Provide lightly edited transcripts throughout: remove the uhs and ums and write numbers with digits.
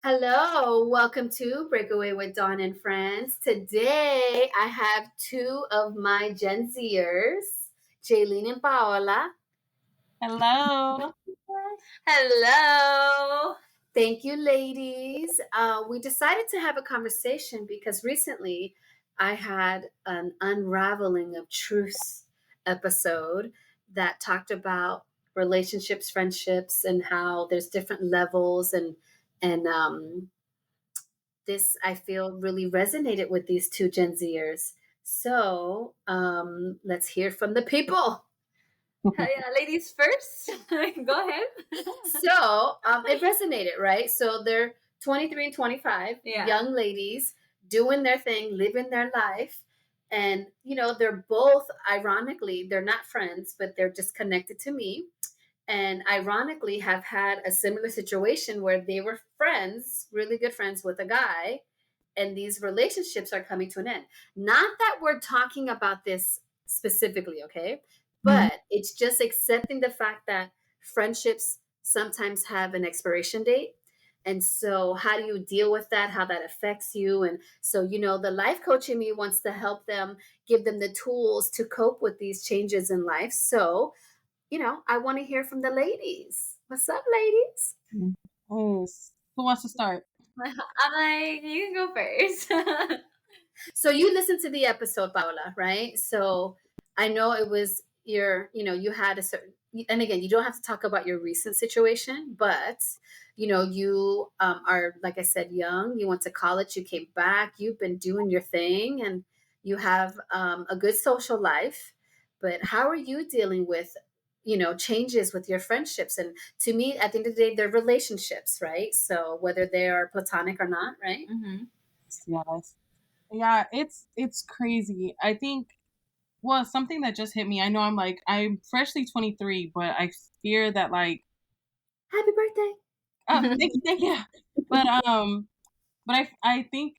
Hello, welcome to Breakaway with Dawn and Friends. Today I have two of my Gen Zers, Jaylene and Paola. Hello. Hello. Thank you, ladies. We decided to have a conversation because recently I had an unraveling of truths episode that talked about relationships, friendships, and how there's different levels and this I feel really resonated with these two Gen Zers. So let's hear from the people. Yeah, ladies first. Go ahead. So it resonated, right? So they're 23 and 25, Yeah. young ladies doing their thing, living their life. And, they're both, ironically, they're not friends, but they're just connected to me. And ironically, have had a similar situation where they were friends, really good friends with a guy, and these relationships are coming to an end. Not that we're talking about this specifically, okay? But it's just accepting the fact that friendships sometimes have an expiration date. And so, how do you deal with that? How that affects you? And so, the life coach in me wants to help them, give them the tools to cope with these changes in life. So, I want to hear from the ladies. What's up, ladies? Yes. Who wants to start? I'm like, you can go first. So you listened to the episode, Paola, right? So I know it was you had a certain, and again, you don't have to talk about your recent situation, but you are, like I said, young. You went to college, you came back, you've been doing your thing, and you have a good social life. But how are you dealing with, changes with your friendships? And to me, at the end of the day, they're relationships, right? So whether they are platonic or not, right? Mm-hmm. Yes. Yeah, it's crazy. I think something that just hit me. I know I'm freshly 23, but I fear that Happy birthday. oh, thank you. But but I think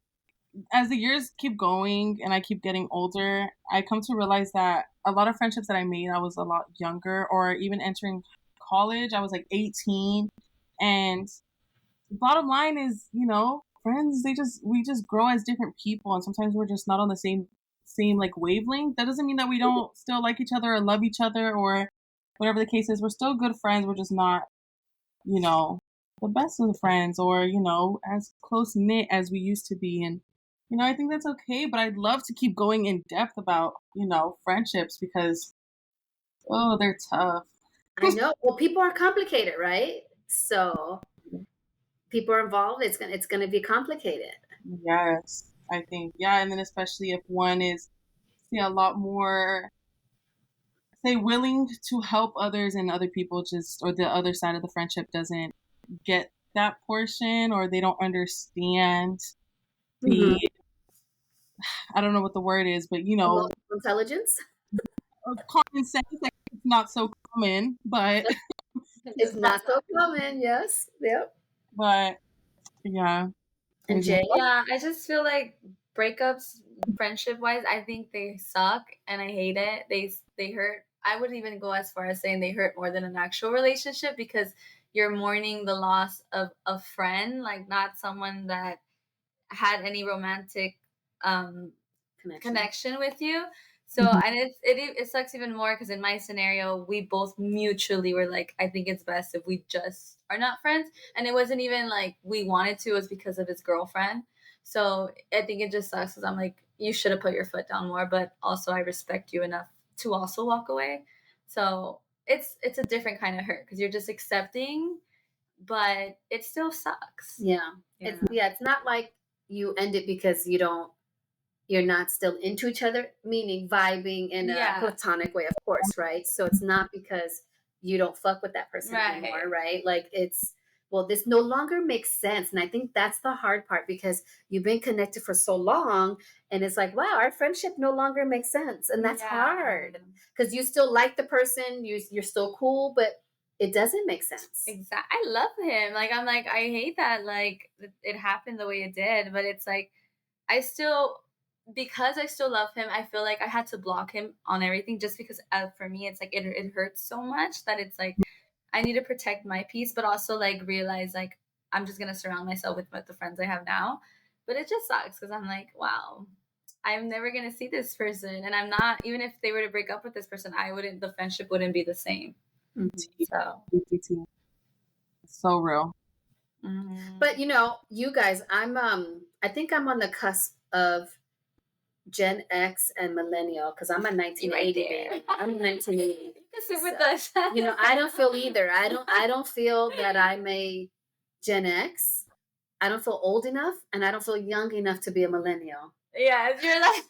as the years keep going and I keep getting older, I come to realize that a lot of friendships that I made, I was a lot younger, or even entering college, I was like 18. And bottom line is, friends, we just grow as different people, and sometimes we're just not on the same like wavelength. That doesn't mean that we don't still like each other or love each other or whatever the case is. We're still good friends. We're just not, you know, the best of the friends, or as close knit as we used to be. And I think that's okay, but I'd love to keep going in depth about friendships, because they're tough. I know. Well, people are complicated, right? So people are involved. It's gonna be complicated. Yes, I think, yeah. And then especially if one is, say, a lot more, say, willing to help others, and other people just, or the other side of the friendship doesn't get that portion, or they don't understand the, Hmm. I don't know what the word is, but Emotional intelligence. common sense, like, it's not so common, but It's not so common. Yes. Yep. but yeah, And crazy. Jay. Yeah, I just feel like breakups, friendship wise, I think they suck and I hate it. They hurt. I would even go as far as saying they hurt more than an actual relationship, because you're mourning the loss of a friend, like not someone that had any romantic um connection with you. So, Mhm. and it sucks even more because in my scenario, we both mutually were like, I think it's best if we just are not friends. And it wasn't even like we wanted to; it was because of his girlfriend. So I think it just sucks because I'm like, you should have put your foot down more, but also I respect you enough to also walk away. So it's a different kind of hurt because you're just accepting, but it still sucks. Yeah. Yeah. It's not like you end it because you're not still into each other, meaning vibing in a Yeah. platonic way, of course, right? So it's not because you don't fuck with that person Right. anymore, right? Like well, this no longer makes sense. And I think that's the hard part because you've been connected for so long and it's like, wow, our friendship no longer makes sense. And that's Yeah. hard because you still like the person, you're still cool, but it doesn't make sense. Exactly. I love him. Like I'm like I hate that like it happened the way it did, but it's like I still, because I still love him, I feel like I had to block him on everything just because for me it's like it hurts so much that it's like I need to protect my peace, but also like realize like I'm just gonna surround myself with the friends I have now. But it just sucks because I'm like, wow, I'm never gonna see this person, and I'm not, even if they were to break up with this person, I wouldn't. The friendship wouldn't be the same. So. So real. But you guys, I think I'm on the cusp of Gen X and millennial because I'm a 1980 baby. I'm 1980. You can sit with us. I don't feel either. I don't feel that I'm a Gen X. I don't feel old enough, and I don't feel young enough to be a millennial. Yes, you're like.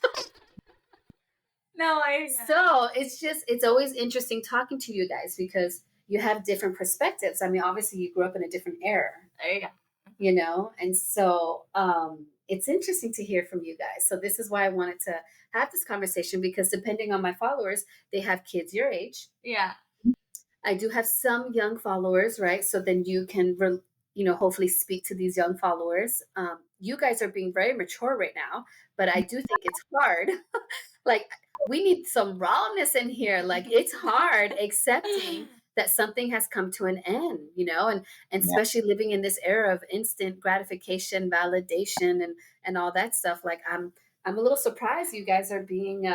No, I. So it's always interesting talking to you guys because you have different perspectives. I mean, obviously you grew up in a different era. Yeah. And so it's interesting to hear from you guys. So this is why I wanted to have this conversation because depending on my followers, they have kids your age. Yeah. I do have some young followers, right? So then you can, hopefully speak to these young followers. You guys are being very mature right now, but I do think it's hard. Like we need some rawness in here. Like it's hard accepting that something has come to an end, and especially living in this era of instant gratification, validation, and all that stuff. Like I'm a little surprised you guys are being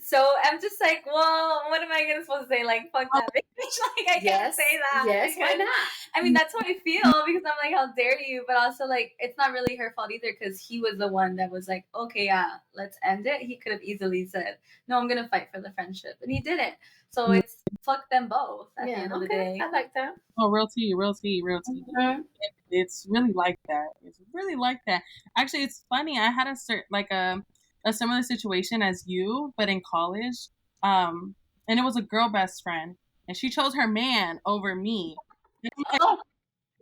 So I'm just like, well, what am I supposed to say? Like, fuck that bitch. Like, I can't say that. Yes, why because, not? I mean, that's how I feel because I'm like, how dare you? But also, like, it's not really her fault either because he was the one that was like, okay, yeah, let's end it. He could have easily said, no, I'm going to fight for the friendship. And he didn't. So it's fuck them both at the end of the day. I like that. Oh, real tea. Mhm. It's really like that. It's really like that. Actually, it's funny. I had a similar situation as you, but in college. And it was a girl best friend, and she chose her man over me. And I'm like, Oh,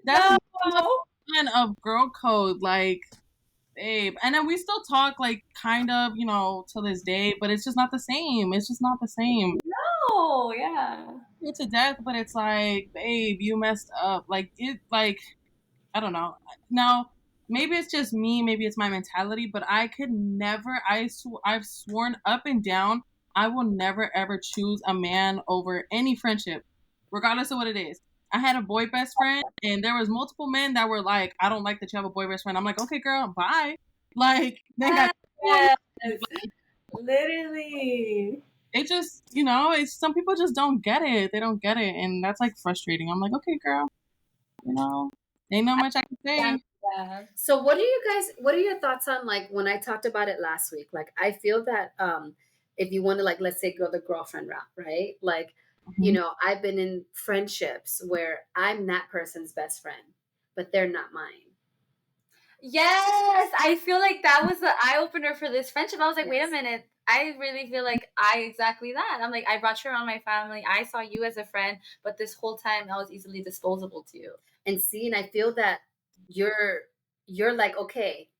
that's no. kind of girl code, like, babe. And then we still talk, like, kind of, to this day, but it's just not the same. It's just not the same. No, yeah. It's to death, but it's like, babe, you messed up. I don't know. Now, maybe it's just me, maybe it's my mentality, but I could never. I've sworn up and down, I will never ever choose a man over any friendship, regardless of what it is. I had a boy best friend, and there was multiple men that were like, "I don't like that you have a boy best friend." I'm like, "Okay, girl, bye." Like they got. Yes. Literally. It just, it's some people just don't get it. They don't get it, and that's like frustrating. I'm like, okay, girl, ain't not much I can say. Yeah. So what are your thoughts on like when I talked about it last week? Like I feel that if you want to like let's say go the girlfriend route, right? Like, I've been in friendships where I'm that person's best friend, but they're not mine. Yes, I feel like that was the eye opener for this friendship. I was like, wait a Yes. minute. I really feel like exactly that. I'm like, I brought you around my family. I saw you as a friend, but this whole time I was easily disposable to you. And I feel that you're like, okay,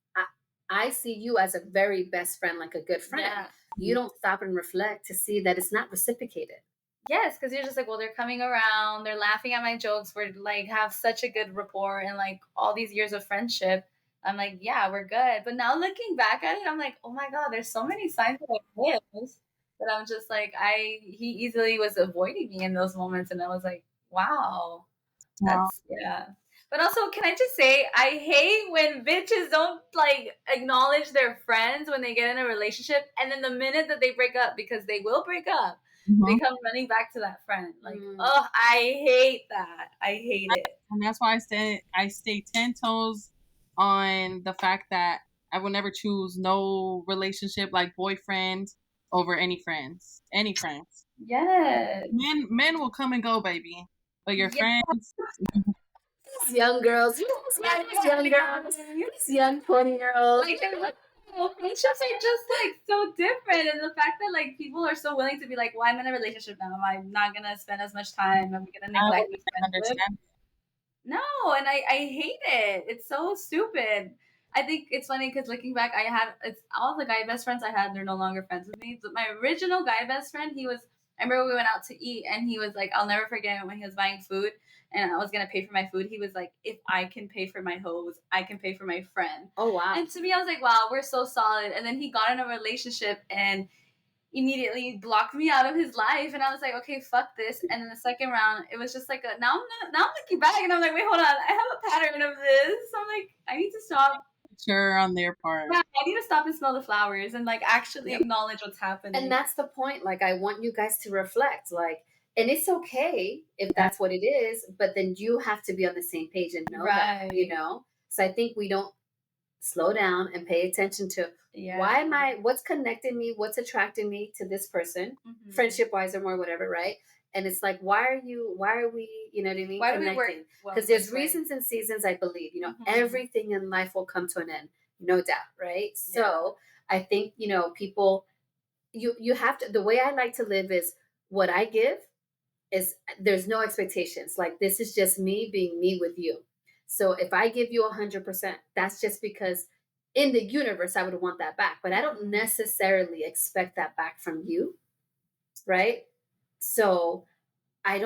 I see you as a very best friend, like a good friend. Yeah. You don't stop and reflect to see that it's not reciprocated. Yes, because you're just like, well, they're coming around, they're laughing at my jokes, we're like have such a good rapport and like all these years of friendship. I'm like, yeah, we're good. But now looking back at it, I'm like, oh my God, there's so many signs that I missed that I'm just like, he easily was avoiding me in those moments. And I was like, wow, that's, yeah. But also, can I just say, I hate when bitches don't like acknowledge their friends when they get in a relationship. And then the minute that they break up, because they will break up, they come running back to that friend. Like, oh, I hate that. I hate it. And that's why I stay 10 toes on the fact that I will never choose no relationship like boyfriend over any friends. Any friends. Yes. Men will come and go, baby. But your friends, These young girls, these young girls, these young 20-year-olds. Like, friendships are just like so different, and the fact that like people are so willing to be like, well, I'm in a relationship now, I'm not gonna spend as much time, I'm gonna I neglect would my friendship. understand. No, and I hate it. It's so stupid. I think it's funny because looking back, it's all the guy best friends I had. They're no longer friends with me. But my original guy best friend, I remember we went out to eat, and he was like, I'll never forget when he was buying food, and I was gonna pay for my food. He was like, if I can pay for my hose, I can pay for my friend. Oh wow! And to me, I was like, wow, we're so solid. And then he got in a relationship, and immediately blocked me out of his life, and I was like, okay, fuck this. And then the second round, it was just like a now I'm looking back and I'm like, wait, hold on, I have a pattern of this. I'm like, I need to stop. Sure, on their part. Yeah, I need to stop and smell the flowers and like actually acknowledge what's happening. And that's the point. Like, I want you guys to reflect. Like, and it's okay if that's what it is, but then you have to be on the same page and know that, you know? So I think we don't slow down and pay attention to what's connecting me, what's attracting me to this person, friendship wise or more, whatever, right? And it's like, why are we, you know what I mean? Why do we work? Connecting? Because there's reasons and seasons, I believe, you know, everything in life will come to an end, no doubt, right? So I think, you know, people, you have to, the way I like to live is what I give is there's no expectations. Like, this is just me being me with you. So if I give you 100%, that's just because in the universe I would want that back, but I don't necessarily expect that back from you, right? So I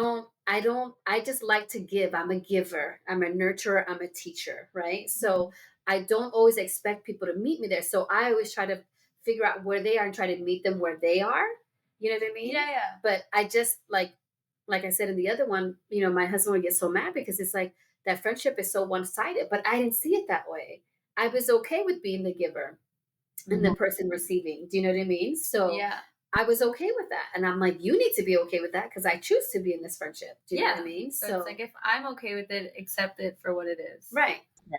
just like to give. I'm a giver, I'm a nurturer, I'm a teacher, right? So I don't always expect people to meet me there. So I always try to figure out where they are and try to meet them where they are. You know what I mean? Yeah. But I just like I said in the other one, you know, my husband would get so mad because it's like that friendship is so one-sided, but I didn't see it that way. I was okay with being the giver and the person receiving. Do you know what I mean? So I was okay with that. And I'm like, you need to be okay with that because I choose to be in this friendship. Do you know what I mean? So it's like, if I'm okay with it, accept it for what it is. Right. Yeah.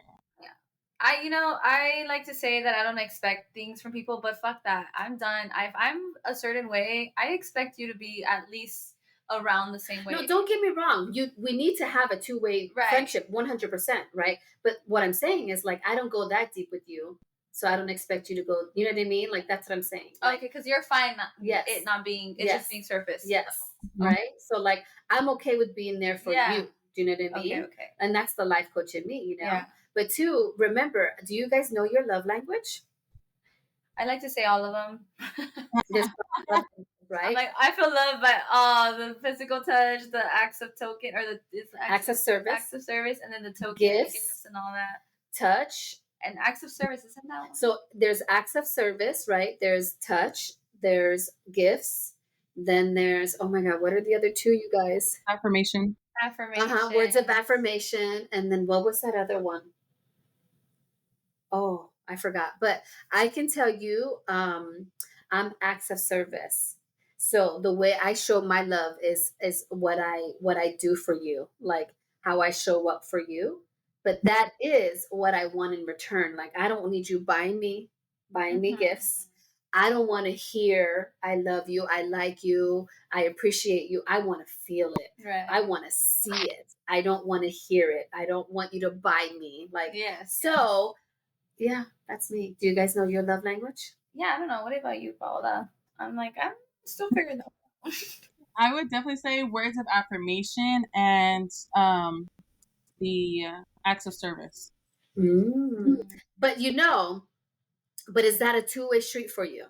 I like to say that I don't expect things from people, but fuck that. I'm done. If I'm a certain way, I expect you to be at least around the same way. No, don't get me wrong. We need to have a two-way friendship, 100%, right? But what I'm saying is, like, I don't go that deep with you, so I don't expect you to go. You know what I mean? Like, that's what I'm saying. Like, okay, because you're fine. It not being, it's just being surface. Yes, right. So like, I'm okay with being there for you. Do you know what I mean? Okay. And that's the life coach in me, you know. Yeah. But two, remember, do you guys know your love language? I like to say all of them. Right? I'm like, I feel love by the physical touch, the acts of token, or the acts of service, and then the token gifts and all that. Touch and acts of service, isn't that one? So there's acts of service, right? There's touch, there's gifts, then there's, oh my God, what are the other two, you guys? Affirmation. Words of affirmation, and then what was that other one? Oh, I forgot. But I can tell you, I'm acts of service. So the way I show my love is what I do for you, like how I show up for you. But that is what I want in return. Like, I don't need you buying me gifts. I don't want to hear I love you, I like you, I appreciate you. I want to feel it. Right. I want to see it. I don't want to hear it. I don't want you to buy me. Like, so yeah, that's me. Do you guys know your love language? Yeah, I don't know. What about you, Paula? I'm like, I'm still figuring that out. I would definitely say words of affirmation and the acts of service. But but is that a two-way street for you?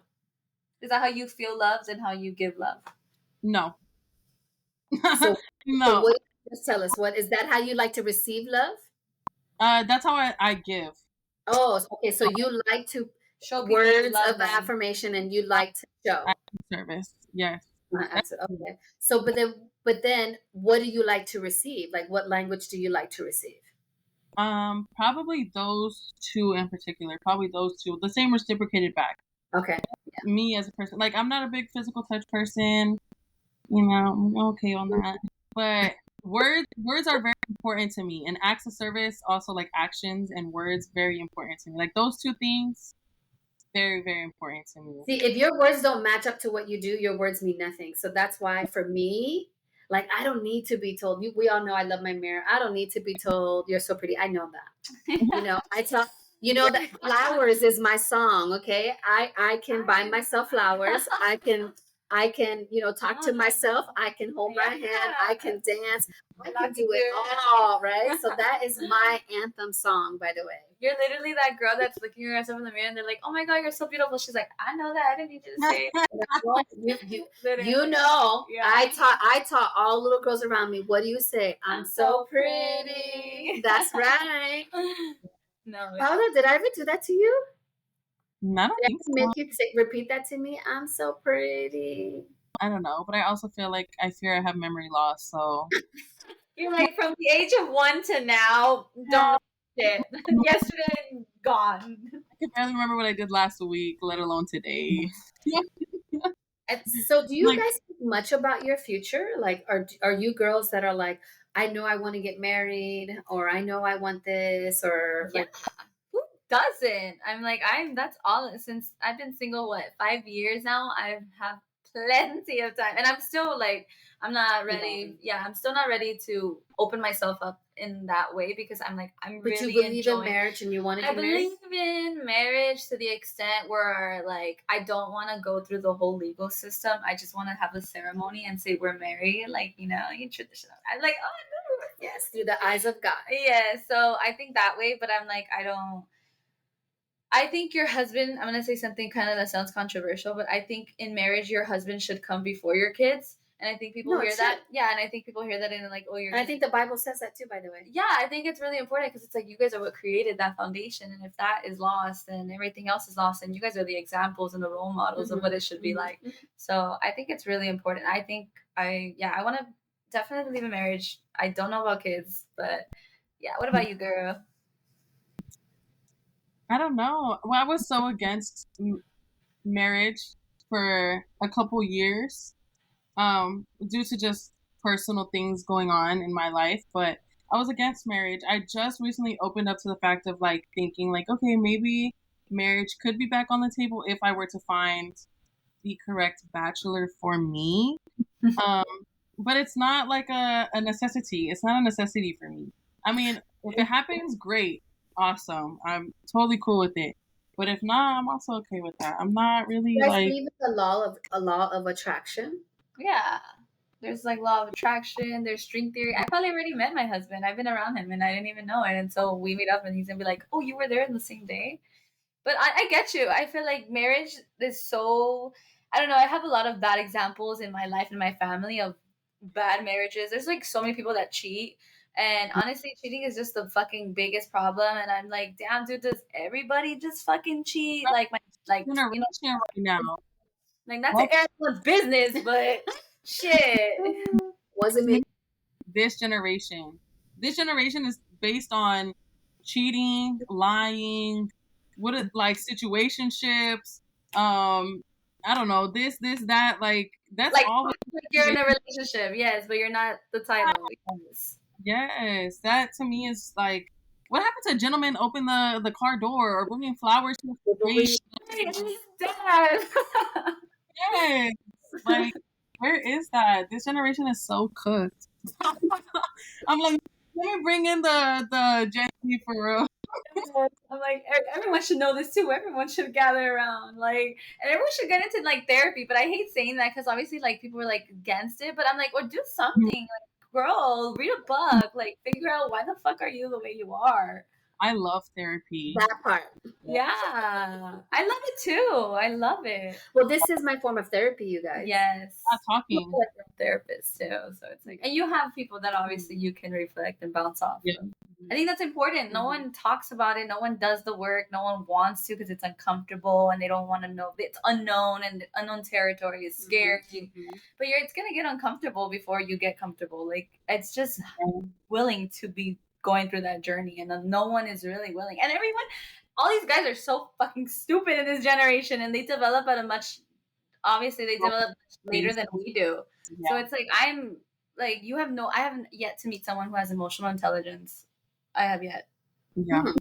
Is that how you feel loved and how you give love? No. So, no. So just tell us, what is that how you like to receive love? That's how I give. Oh, okay. So you like to show words of affirmation, and you like to show service. Yes. Okay. So, but then, what do you like to receive? Like, what language do you like to receive? Probably those two in particular. Probably those two. The same reciprocated back. Okay. Yeah. Me as a person, like, I'm not a big physical touch person. You know, I'm okay on that. But words are very important to me, and acts of service also, like actions and words, very important to me. Like, those two things, very, very important to me. See, if your words don't match up to what you do, your words mean nothing. So that's why, for me, like, I don't need to be told. We all know I love my mirror. I don't need to be told you're so pretty. I know that. You know, I tell. You know that flowers is my song. Okay, I can buy myself flowers. I can talk to myself. I can hold my hand. I can dance. I can do it all, right? So that is my anthem song, by the way. You're literally that girl that's looking at herself in the mirror and they're like, "Oh my God, you're so beautiful." She's like, "I know that. I didn't need you to say it." You know, I taught all little girls around me. What do you say? I'm so pretty. That's right. No. Paula, did I ever do that to you? I don't Did I think so. make you say, repeat that to me? I'm so pretty. I don't know, but I also feel like I fear I have memory loss. So You're like from the age of 1 to now, don't yeah, remember shit. Yesterday, gone. I can barely remember what I did last week, let alone today. And so, do you Like, guys think much about your future? Like, are you girls that are like, I know I want to get married, or I know I want this, or Yeah. like, Who doesn't? I'm like, that's all since I've been single, what, 5 years now? I have plenty of time. And I'm still like, I'm not ready. Yeah, I'm still not ready to open myself up in that way because I'm like, I'm but you really believe in enjoying. marriage and you want to I get married? believe in marriage to the extent where like I don't want to go through the whole legal system. I just want to have a ceremony and say we're married, like you traditional. I'm like, oh no, Yes, through the eyes of God. yeah. So I think that way, but I'm like, I don't. I think your husband, I'm going to say something kind of that sounds controversial, but I think in marriage, your husband should come before your kids. And I think people No, it hear that. should. Yeah. And I think people hear that and like, oh, you're And I going think the Bible says that too, by the way. yeah, I think it's really important because it's like you guys are what created that foundation. And if that is lost, then everything else is lost. And you guys are the examples and the role models of what it should be like. So I think it's really important. I think I want to definitely believe in marriage. I don't know about kids, but yeah. What about you, girl? I don't know. Well, I was so against marriage for a couple years, due to just personal things going on in my life. But I was against marriage. I just recently opened up to the fact of like thinking like, okay, maybe marriage could be back on the table if I were to find the correct bachelor for me. Um, but it's not like a necessity. It's not a necessity for me. I mean, if it happens, great, awesome. I'm totally cool with it. But if not, I'm also okay with that. I'm not really You guys like believe in the law of attraction? Yeah. There's like law of attraction, there's string theory. I probably already met my husband. I've been around him and I didn't even know it until we meet up and he's gonna be like, oh, you were there in the same day? But I get you. I feel like marriage is so I don't know, I have a lot of bad examples in my life and my family of bad marriages. There's like so many people that cheat. And honestly, cheating is just the fucking biggest problem. And I'm like, damn, dude, does everybody just fucking cheat? Like my like generation right now. like not to Well, air anyone's business, but shit. Wasn't to me, me. this generation is based on cheating, lying, what it like situationships. I don't know this that like that's Like, all. like you're in a relationship, yes, but you're not the title. Yes. Yes, that to me is like, what happened to a gentleman open the car door or bringing flowers to the Probably. gate? Dad. Yes, like where is that? This generation is so cooked. I'm like, let me bring in the Gen Z for real. I'm like, everyone should know this too. Everyone should gather around, like, and everyone should get into like therapy. But I hate saying that because obviously, like, people are like against it. But I'm like, or do something, like, girl, read a book, like, figure out why the fuck are you the way you are. I love therapy. That part. Yeah, I love it too. I love it. Well, this is my form of therapy, you guys. Yes. Not You talking. have like a therapist too, so it's like, and you have people that obviously you can reflect and bounce off Yeah. of. I think that's important. No one talks about it. No one does the work. No one wants to because it's uncomfortable and they don't want to know. It's unknown and unknown territory is scary. But it's gonna get uncomfortable before you get comfortable. Like it's just willing to be going through that journey, and then no one is really willing. And everyone, all these guys are so fucking stupid in this generation, and they develop at a much obviously they develop later than we do. So Yeah. it's like I'm like you have no I haven't yet to meet someone who has emotional intelligence. I have yet. Yeah. Hmm.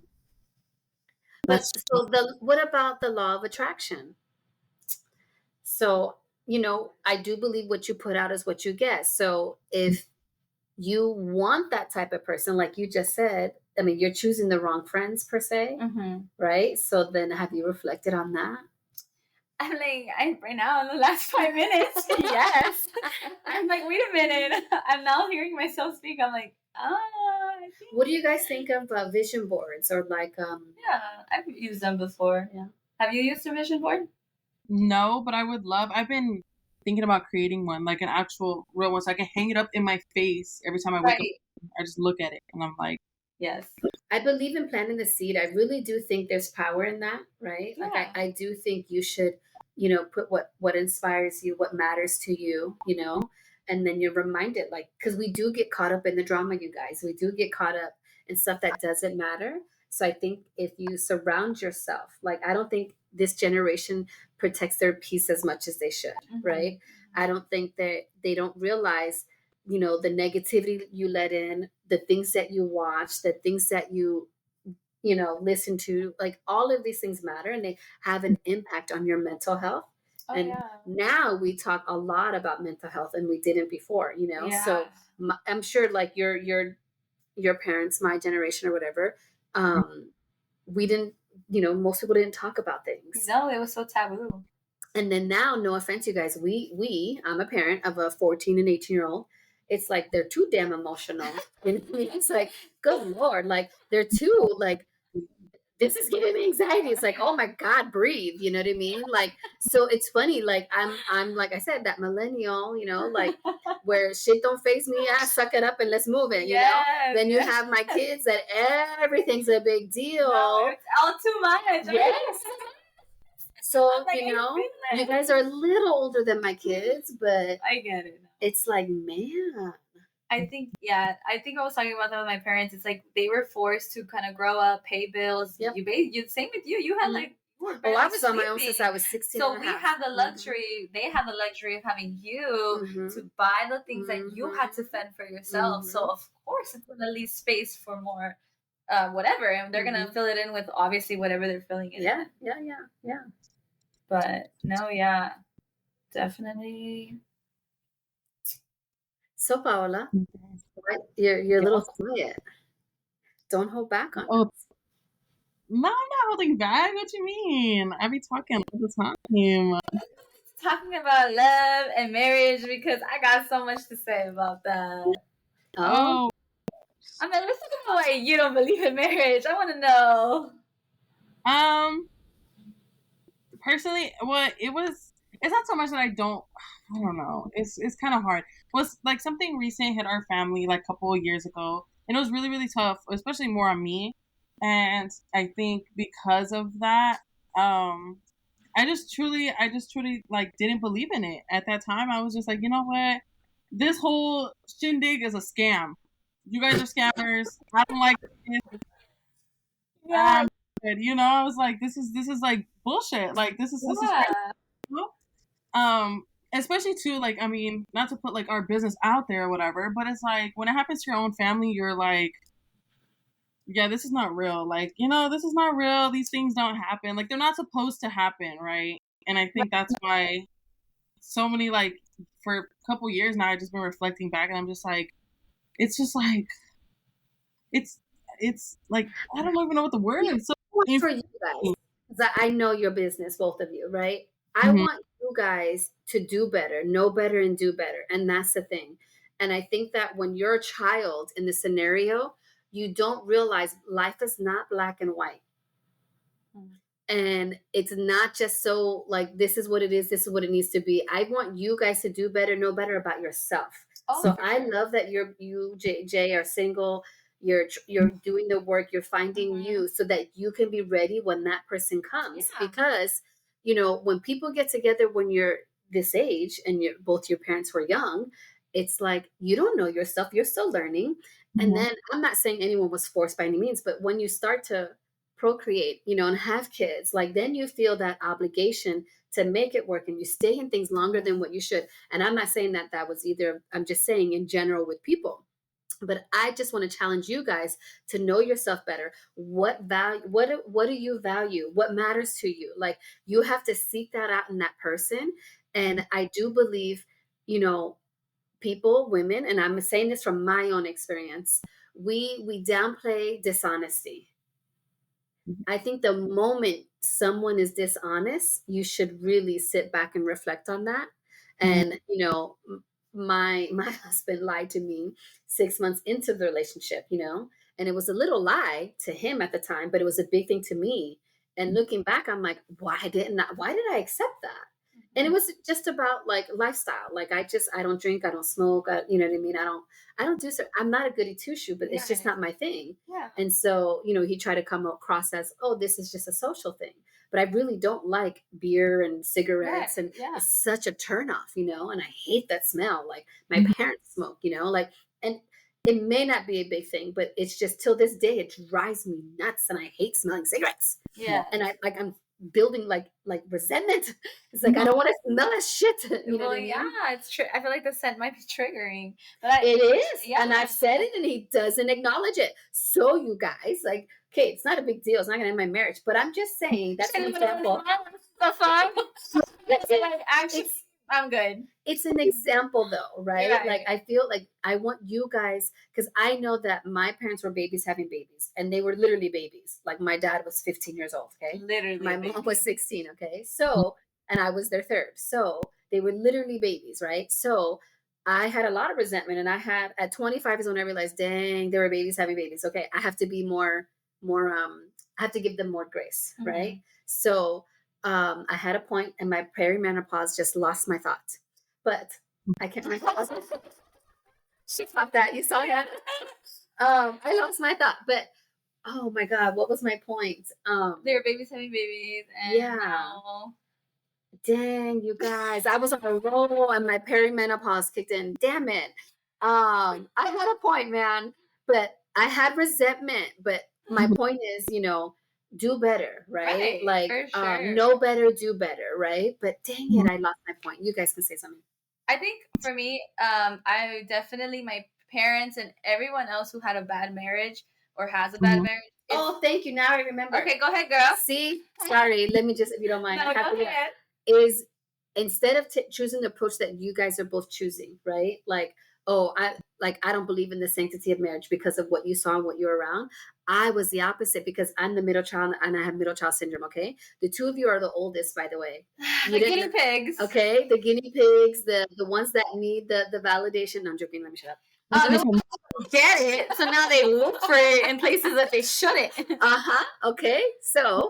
But That's so what about the law of attraction? So, I do believe what you put out is what you get. So if you want that type of person, like you just said, I mean, you're choosing the wrong friends per se, right? So then have you reflected on that? I'm like, right now in the last 5 minutes, yes. I'm like, wait a minute. I'm now hearing myself speak. I'm like, I think What do you guys think of vision boards or like, yeah, I've used them before. Yeah. Have you used a vision board? no, but I would love. I've been thinking about creating one, like an actual real one, so I can hang it up in my face every time I wake up. Right. I just look at it and I'm like, Yes. I believe in planting the seed. I really do think there's power in that, right? Like Yeah. I do think you should, put what inspires you, what matters to you, and then you're reminded, like, because we do get caught up in the drama, you guys. We do get caught up in stuff that doesn't matter. So I think if you surround yourself, like I don't think this generation protects their peace as much as they should, Mhm. right? I don't think that they don't realize the negativity you let in, the things that you watch, the things that you listen to, like all of these things matter and they have an impact on your mental health. Oh And yeah. now we talk a lot about mental health and we didn't before. Yeah. So I'm sure like your parents, my generation or whatever, um we didn't, most people didn't talk about things. No, it was so taboo. And then now, no offense, you guys, I'm a parent of a 14 and 18-year-old. It's like they're too damn emotional. And it's like, good Lord, like they're too like this is giving me anxiety. It's like, oh my God, breathe. You know what I mean? Like, so it's funny. Like I'm like I said, that millennial, like where shit don't phase me. I suck it up and let's move it. Yes, Then you yes. have my kids that everything's a big deal. No, it's all too much. Yes. So, I'm like, I feel you it. guys are a little older than my kids, but I get it. it's like, man. I think, yeah, I think I was talking about that with my parents. It's like they were forced to kind of grow up, pay bills. Yep. You same with you. You had Mhm. like you were Oh, barely I was on my own sleeping. since I was 16 So and a we half. had the luxury. They had the luxury of having you Mhm. to buy the things that you had to fend for yourself. Mhm. So of course it's gonna leave space for more, whatever, and they're gonna Mhm. fill it in with obviously whatever they're filling it Yeah, in. yeah. But no, yeah, definitely. So, Paola, you're a little Yes. quiet. Don't hold back on Oh, us. no, I'm not holding back. What you mean? I be talking all the time. Talking about love and marriage because I got so much to say about that. Oh, Oh, I mean, let's talk about why you don't believe in marriage. I want to know. um, personally, what it was, it's not so much that I don't know. It's kind of hard. Was like something recent hit our family like a couple of years ago, and it was really really tough, especially more on me. And I think because of that, um, I just truly like didn't believe in it at that time. I was just like, you know what, this whole shindig is a scam. You guys are scammers. I don't like this. Yeah, I was like, this is like bullshit. Like this is crazy. yeah, You know? Especially too, like, I mean, not to put like our business out there or whatever, but it's like when it happens to your own family, you're like, yeah, this is not real. Like, this is not real. These things don't happen. Like, they're not supposed to happen, right? And I think that's why so many, like, for a couple years now, I've just been reflecting back, and I'm just like, it's just like it's it's like I don't even know what the word you is. So want for you guys, infuriating. 'cause I know your business, both of you, right? I Mhm. want you guys to do better, know better, and do better. And that's the thing. And I think that when you're a child in the scenario, you don't realize life is not black and white. Mm. And it's not just so like this is what it is, this is what it needs to be. I want you guys to do better, know better about yourself. Oh, So for I sure. love that you Jay are single. You're doing the work, you're finding Mhm. you so that you can be ready when that person comes. Yeah. Because when people get together when you're this age and both your parents were young, it's like you don't know yourself, you're still learning. And Mhm. then I'm not saying anyone was forced by any means, but when you start to procreate, and have kids, like then you feel that obligation to make it work and you stay in things longer than what you should. And I'm not saying that that was either, I'm just saying in general with people. But I just want to challenge you guys to know yourself better. What value, what do you value? What matters to you? Like you have to seek that out in that person. And I do believe, you know, people, women, and I'm saying this from my own experience, we downplay dishonesty. I think the moment someone is dishonest, you should really sit back and reflect on that. Mhm. And my husband lied to me 6 months into the relationship, and it was a little lie to him at the time, but it was a big thing to me. And looking back, I'm like, why did I accept that? And it was just about like lifestyle. Like I don't drink, I don't smoke, you know what I mean? I don't do so. I'm not a goody two shoe, but it's just not my thing. Yeah. And so, he tried to come across as, oh, this is just a social thing. But I really don't like beer and cigarettes, and it's such a turnoff, and I hate that smell. Like my parents smoke, like, and it may not be a big thing, but it's just till this day it drives me nuts, and I hate smelling cigarettes. Yeah. And I'm building like resentment. It's like I don't want to smell that shit. You know what I mean? Yeah, it's true. I feel like the scent might be triggering, but it is. Yeah. And I've said it, and he doesn't acknowledge it. So you guys, like, okay, it's not a big deal. It's not going to end my marriage, but I'm just saying that's an example. Actually, I'm good. It's an example though, right? Yeah, like I feel like I want you guys, because I know that my parents were babies having babies, and they were literally babies. Like my dad was 15 years old, okay? Literally. My mom was 16, okay? So, and I was their third. So they were literally babies, right? So I had a lot of resentment, and I had at 25 is when I realized, dang, there were babies having babies. Okay, I have to be I have to give them more grace, right? So I had a point, and my perimenopause just lost my thought. But I can't remember. She popped that. You saw that? I lost my thought, but oh my god, what was my point? They were babies having babies, and now... Dang, you guys, I was on a roll, and my perimenopause kicked in. Damn it. I had a point, man, but I had resentment. But my point is, do better, right? Like, sure. Know better, do better, right? But dang it, I lost my point. You guys can say something. I think for me, I definitely, my parents and everyone else who had a bad marriage or has a bad marriage. Oh, thank you. Now I remember. Okay, go ahead, girl. See? Sorry. Let me just, if you don't mind. No, go ahead. Is instead of choosing the approach that you guys are both choosing, right? Like, oh, I don't believe in the sanctity of marriage because of what you saw and what you're around. I was the opposite because I'm the middle child, and I have middle child syndrome. Okay, the two of you are the oldest, by the way. The guinea pigs. Okay, the guinea pigs, the ones that need the validation. No, I'm joking. Let me shut up. Get it. So now they look for it in places that they shouldn't. Okay. So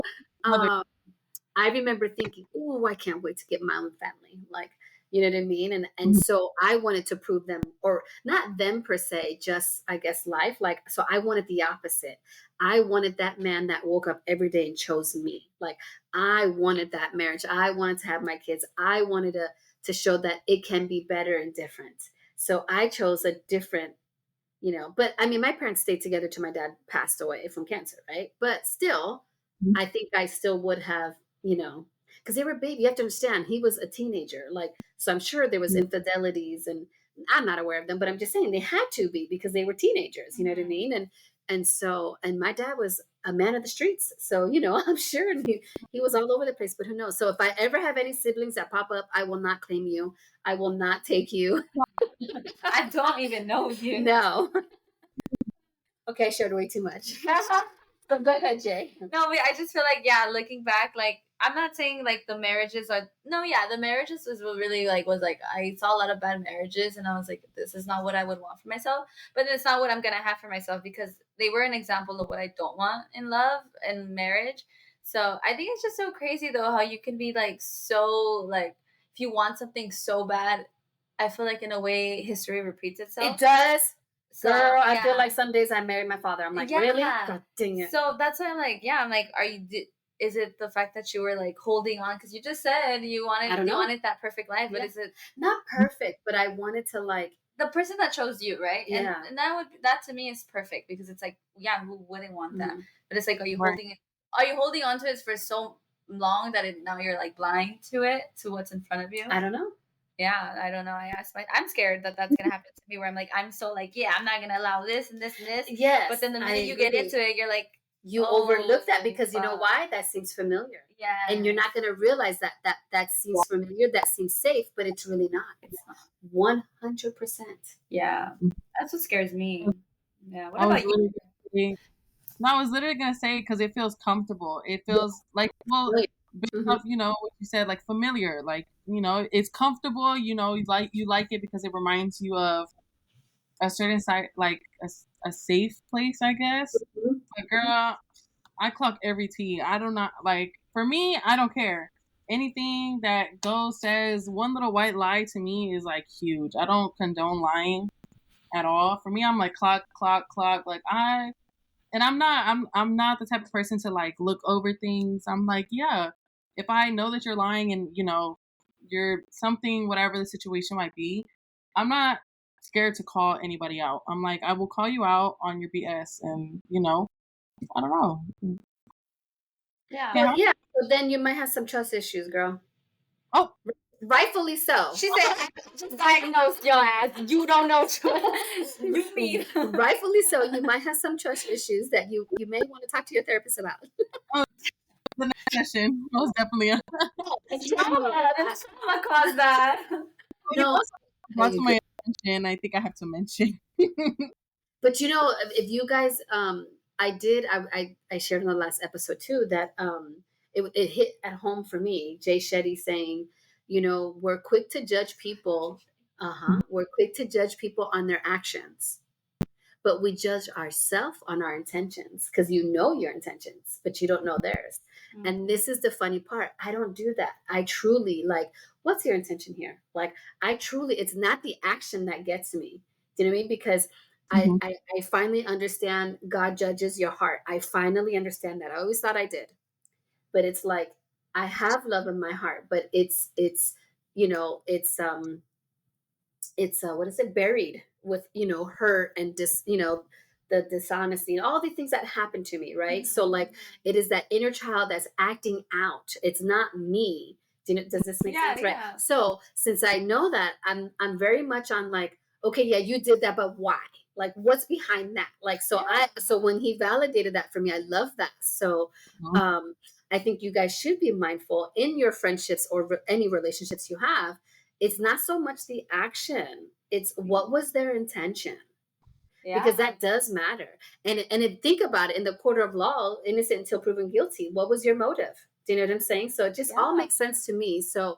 I remember thinking, oh, I can't wait to get my own family. Like, you know what I mean? And so I wanted to prove them, or not them per se, just I guess life. Like, so I wanted the opposite. I wanted that man that woke up every day and chose me. Like, I wanted that marriage. I wanted to have my kids. I wanted to show that it can be better and different. So I chose a different, but I mean, my parents stayed together till my dad passed away from cancer, right? But still, I think I still would have, because they were baby. You have to understand, he was a teenager. Like, so I'm sure there was infidelities, and I'm not aware of them, but I'm just saying they had to be because they were teenagers. You know what I mean? And my dad was a man of the streets. So, I'm sure he was all over the place, but who knows? So if I ever have any siblings that pop up, I will not claim you. I will not take you. I don't even know you. No. Okay, I shared way too much. But go ahead, Jay. No, but I just feel like, looking back, like, I'm not saying like the marriages are, the marriages was really like, I saw a lot of bad marriages, and I was like, this is not what I would want for myself, but it's not what I'm going to have for myself, because they were an example of what I don't want in love and marriage. So I think it's just so crazy though, how you can be like, so like, if you want something so bad, I feel like in a way history repeats itself. It does. So, girl, I feel like some days I married my father. I'm like, really? God dang it. So that's why I'm like, I'm like, is it the fact that you were like holding on? Because you just said you wanted that perfect life, but is it not perfect? But I wanted to like the person that chose you, right? Yeah. And that to me is perfect, because it's like, who wouldn't want that? But it's like, are you holding on to it for so long that now you're like blind to what's in front of you? I don't know. Yeah, I don't know. I'm scared that that's gonna happen to me, where I'm like, I'm so like, I'm not gonna allow this and this and this. Yes. But then the minute you get into it, you're like, you overlook that, because you know why? That seems familiar. Yeah. And you're not gonna realize that seems familiar, that seems safe, but it's really not. It's 100%. Yeah. That's what scares me. Yeah. What about you? No, I was literally gonna say, because it feels comfortable. It feels like, based off, what you said, like familiar, like, it's comfortable, you like it because it reminds you of a certain side, like a safe place, I guess. But girl, I clock every T. I do not, like, for me, I don't care. anything that goes says one little white lie to me is like huge. I don't condone lying at all. For me, I'm like clock, clock, clock. Like I'm not the type of person to like look over things. I'm like, yeah, if I know that you're lying and you're something, whatever the situation might be, I'm not scared to call anybody out. I'm like, I will call you out on your BS, and I don't know. Yeah. Can't Well, help. yeah. So then you might have some trust issues, girl. Oh, Rightfully so. She said, I just diagnosed your ass. You don't know. You mean. Rightfully so. You might have some trust issues that you may want to talk to your therapist about. oh, the next session, most definitely. Trauma caused that. No, Brought to you my attention. I think I have to mention. but if you guys I shared in the last episode too that it hit at home for me. Jay Shetty saying, we're quick to judge people. We're quick to judge people on their actions, but we judge ourselves on our intentions, because you know your intentions, but you don't know theirs. And this is the funny part. I don't do that. I truly, like, what's your intention here? Like, it's not the action that gets me. Do you know what I mean? Because Mhm. I finally understand God judges your heart. I finally understand that. I always thought I did, but it's like, I have love in my heart, but it's what is it, buried with hurt and the dishonesty and all the things that happened to me, right? So like, it is that inner child that's acting out. It's not me. Does this make sense? Right. Yeah. So since I know that, I'm very much on like, okay, yeah, you did that, but why? Like, what's behind that? Like, so when he validated that for me, I love that. So um I think you guys should be mindful in your friendships or any relationships you have. It's not so much the action, it's what was their intention, because that does matter. And think about it, in the court of law, innocent until proven guilty. What was your motive? Do you know what I'm saying? So it just all makes sense to me. So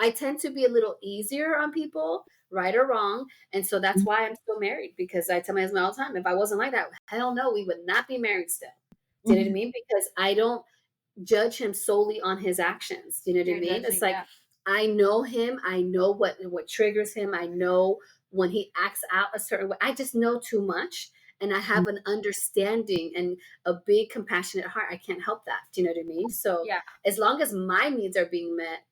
I tend to be a little easier on people, right or wrong. And so that's why I'm still married, because I tell my husband all the time, if I wasn't like that, hell no, we would not be married still. Do you know what I mean? Because I don't judge him solely on his actions. Do you know what I mean? It's like, I know him. I know what triggers him. I know when he acts out a certain way. I just know too much, and I have an understanding and a big compassionate heart. I can't help that. Do you know what I mean? So as long as my needs are being met,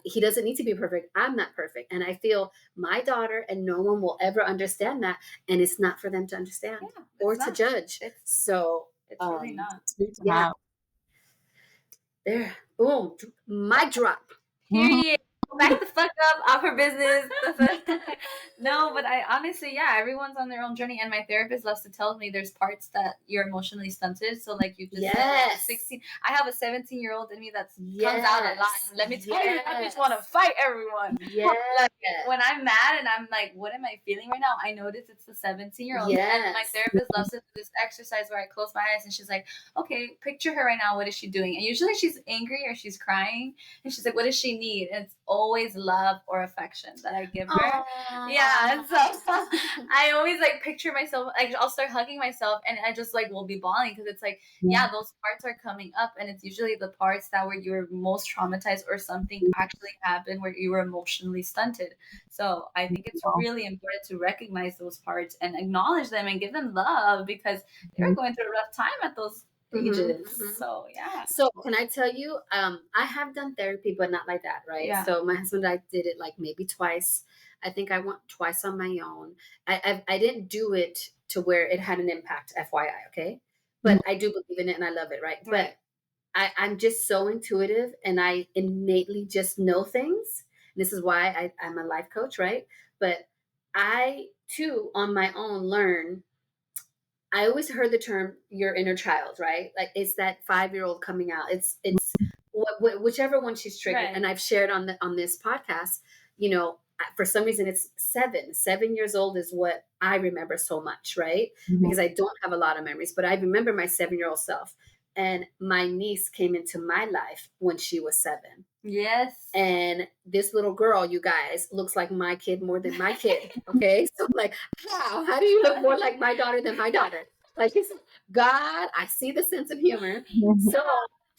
he doesn't need to be perfect. I'm not perfect. And I feel my daughter and no one will ever understand that. And it's not for them to understand or to judge. So It's really not. yeah. There. Boom. Mic drop. Period. Back the fuck up off her business. No, but I honestly, everyone's on their own journey. And my therapist loves to tell me there's parts that you're emotionally stunted. So, like you just said, like 16. I have a 17-year-old in me that comes out a lot. And let me tell you, I just want to fight everyone. Like, when I'm mad and I'm like, what am I feeling right now? I notice it's the 17-year-old. And my therapist loves to do this exercise where I close my eyes and she's like, okay, picture her right now. What is she doing? And usually she's angry or she's crying. And she's like, what does she need? And it's always love or affection that I give her. Aww. Yeah. And so I always like picture myself, like I'll start hugging myself and I just like will be bawling, because it's like, those parts are coming up, and it's usually the parts that where you're most traumatized or something actually happened where you were emotionally stunted. So I think it's really important to recognize those parts and acknowledge them and give them love, because they were going through a rough time at those ages. So so can I tell you, I have done therapy, but not like that, right? So my husband and I did it like maybe twice. I think I went twice on my own. I didn't do it to where it had an impact, FYI, okay? But I do believe in it and I love it, right? But I'm just so intuitive and I innately just know things. This is why I'm a life coach, right? But I too, on my own, learn. I always heard the term "your inner child," right? Like, it's that 5-year-old coming out. It's whichever one she's triggered. And I've shared on this podcast. For some reason, it's 7. 7 years old is what I remember so much, right? Because I don't have a lot of memories, but I remember my 7-year-old self. And my niece came into my life when she was 7. Yes. And this little girl, you guys, looks like my kid more than my kid. Okay. So like, how do you look more like my daughter than my daughter? Like, God, I see the sense of humor. So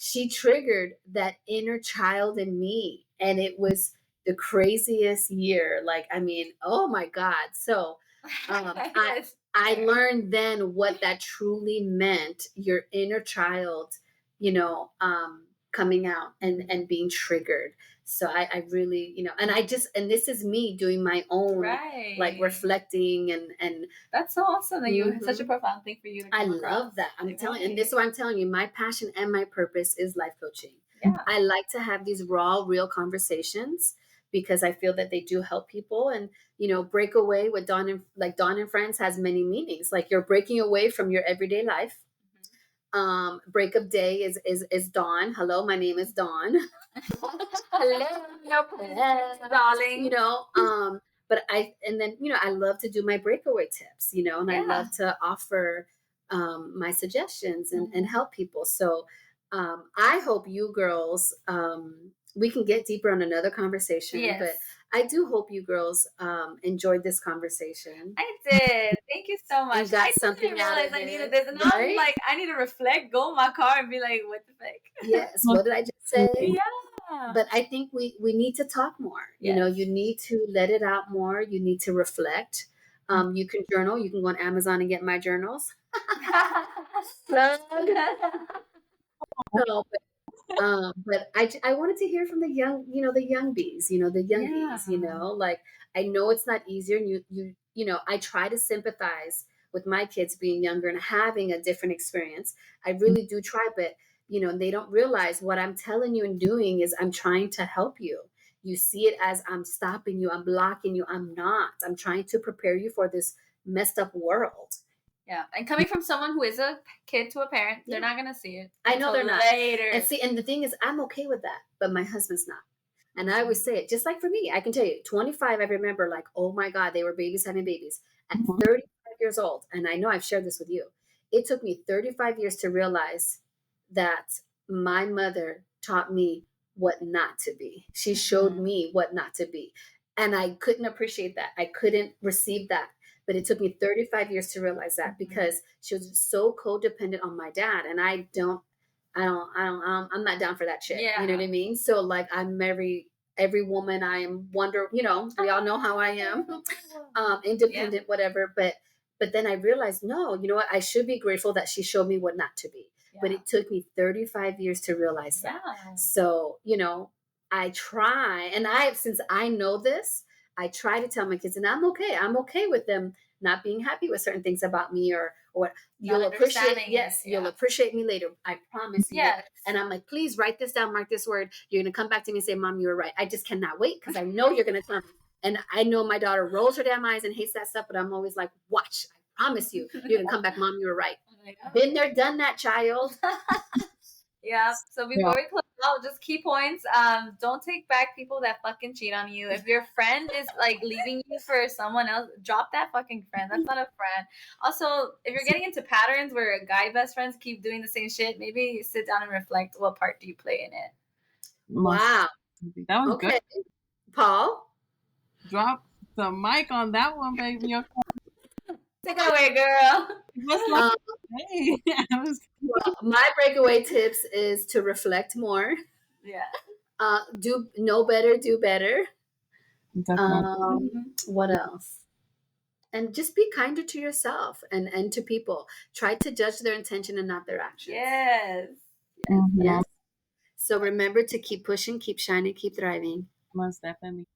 she triggered that inner child in me, and it was the craziest year. Like, I mean, oh my God. So I Yes. I learned then what that truly meant, your inner child, coming out and being triggered. So I really, and I just, and this is me doing my own, like, Right. reflecting and That's so awesome that you such a Mhm. profound thing for you to I come love across. that. I'm Like, telling and right. this is what I'm telling you. My passion and my purpose is life coaching. Yeah. I like to have these raw, real conversations because I feel that they do help people. And break away with Dawn and Friends has many meanings. Like, you're breaking away from your everyday life. Breakup day is Dawn. Hello, my name is Dawn. Hello, Darling. but and then I love to do my breakaway tips, and I Yeah. love to offer my suggestions and Mhm. help people. So I hope you girls, we can get deeper on another conversation, but Yes. I do hope you girls enjoyed this conversation I did. Thank you so much. and got I didn't something out realize of I needed it, this. And now I'm right? like, I need to reflect, go in my car and be like, what the fuck? Yes, what did I just say? Yeah. But I think we need to talk more. Yes. You need to let it out more. You need to reflect. You can journal. You can go on Amazon and get my journals. Plug. No, but I wanted to hear from the young, the young bees, the Yeah. youngies, like, I know it's not easier. And I try to sympathize with my kids being younger and having a different experience. I really do try, but they don't realize what I'm telling you and doing is I'm trying to help you. You see it as I'm stopping you, I'm blocking you. I'm not. I'm trying to prepare you for this messed up world. Yeah. And coming from someone who is a kid to a parent, they're Yeah. not gonna see it I know until they're not. And later. see, and the thing is, I'm okay with that, but my husband's not. And I Mhm. always say it, just like for me, I can tell you, 25, I remember, like, oh my God, they were babies having babies. At 35 years old, and I know I've shared this with you, it took me 35 years to realize that my mother taught me what not to be. She showed Mhm. me what not to be. And I couldn't appreciate that. I couldn't receive that. But it took me 35 years to realize that Mhm. because she was so codependent on my dad. And I'm not down for that shit. You know what Yeah. I mean? So, like, I'm every woman, I am we all know how I am, Yeah. independent, whatever. But then I realized, no, you know what? I should be grateful that she showed me what not to be. But Yeah. it took me 35 years to realize that. Yeah. So, I try, and since I know this, I try to tell my kids, and I'm okay. I'm okay with them not being happy with certain things about me, or Not you'll appreciate, understanding it. yes, you'll Yeah. appreciate me later. I promise you. Yes. And I'm like, please write this down, mark this word. You're gonna come back to me and say, Mom, you were right. I just cannot wait because I know you're gonna tell me. And I know my daughter rolls her damn eyes and hates that stuff, but I'm always like, watch, I promise you, you're gonna come back, Mom, you were right. Yeah. Been there, done that, child. Yeah. So Yeah. before we close out, just key points. Don't take back people that fucking cheat on you. If your friend is like leaving you for someone else, drop that fucking friend. That's not a friend. Also, if you're getting into patterns where guy best friends keep doing the same shit, maybe sit down and reflect. What part do you play in it? Must. Wow. That was good. Okay. Paul. Drop the mic on that one, baby. Okay. Take it away, girl. Just like, Um, hey, I was well, my breakaway tips is to reflect more. Yeah. Do know better, do better. definitely. What else? And just be kinder to yourself and to people. Try to judge their intention and not their actions. Yes. Yes. Mhm. Yes. So remember to keep pushing, keep shining, keep thriving. Most definitely.